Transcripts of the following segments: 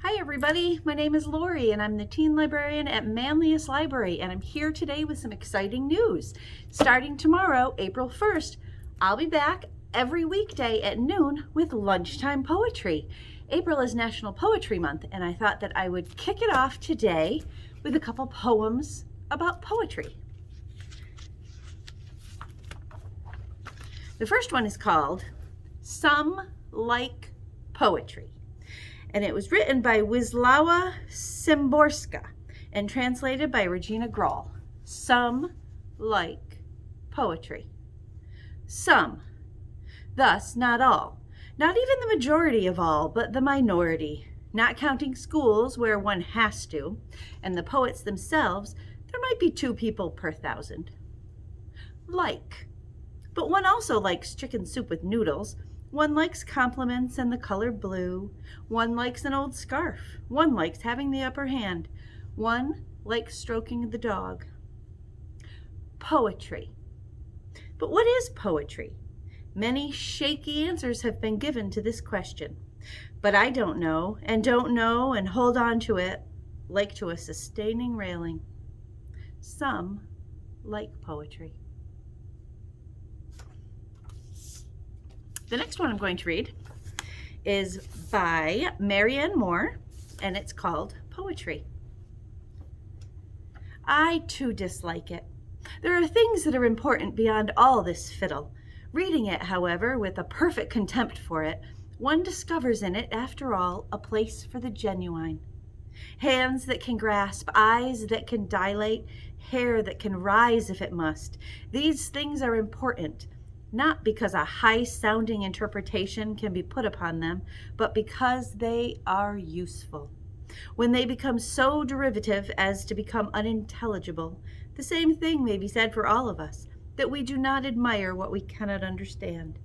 Hi everybody, my name is Lorie and I'm the teen librarian at Manlius Library, and I'm here today with some exciting news. Starting tomorrow, April 1st, I'll be back every weekday at noon with Lunchtime Poetry. April is National Poetry Month, and I thought that I would kick it off today with a couple poems about poetry. The first one is called Some Like Poetry, and it was written by Wisława Szymborska and translated by Regina Groll. Some like poetry. Some, thus not all, not even the majority of all, but the minority, not counting schools where one has to, and the poets themselves, there might be 2 people per 1,000. Like, but one also likes chicken soup with noodles. One likes compliments and the color blue. One likes an old scarf. One likes having the upper hand. One likes stroking the dog. Poetry. But what is poetry? Many shaky answers have been given to this question. But I don't know and hold on to it like to a sustaining railing. Some like poetry. The next one I'm going to read is by Marianne Moore, and it's called Poetry. I too dislike it. There are things that are important beyond all this fiddle. Reading it, however, with a perfect contempt for it, one discovers in it, after all, a place for the genuine. Hands that can grasp, eyes that can dilate, hair that can rise if it must. These things are important. Not because a high-sounding interpretation can be put upon them, but because they are useful. When they become so derivative as to become unintelligible, the same thing may be said for all of us, that we do not admire what we cannot understand.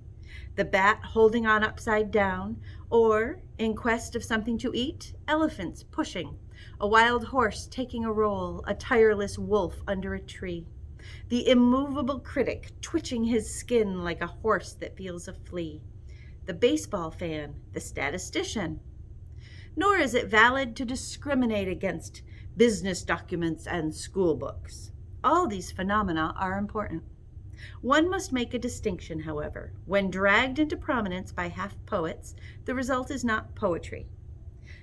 The bat holding on upside down, or, in quest of something to eat, elephants pushing, a wild horse taking a roll, a tireless wolf under a tree. The immovable critic twitching his skin like a horse that feels a flea. The baseball fan, the statistician. Nor is it valid to discriminate against business documents and school books. All these phenomena are important. One must make a distinction, however. When dragged into prominence by half-poets, the result is not poetry.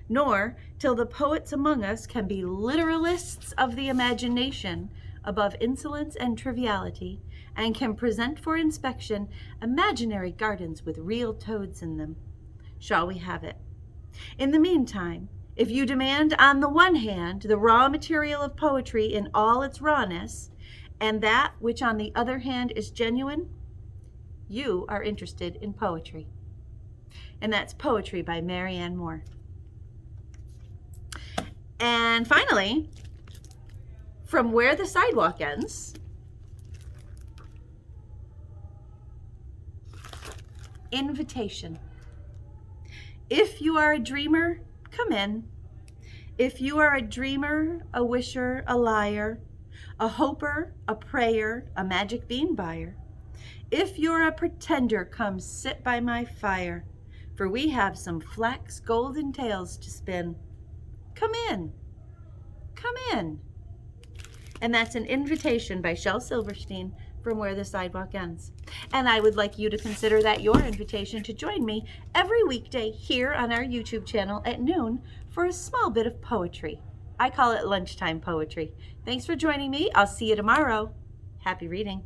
Nor, till the poets among us can be literalists of the imagination, above insolence and triviality, and can present for inspection imaginary gardens with real toads in them, shall we have it. In the meantime, if you demand on the one hand the raw material of poetry in all its rawness, and that which on the other hand is genuine, you are interested in poetry. And that's Poetry by Marianne Moore. And finally, From Where the Sidewalk Ends, Invitation. If you are a dreamer, come in. If you are a dreamer, a wisher, a liar, a hoper, a prayer, a magic bean buyer, if you're a pretender, come sit by my fire, for we have some flax golden tales to spin. Come in. Come in. And that's an invitation by Shel Silverstein, From Where the Sidewalk Ends. And I would like you to consider that your invitation to join me every weekday here on our YouTube channel at noon for a small bit of poetry. I call it Lunchtime Poetry. Thanks for joining me. I'll see you tomorrow. Happy reading.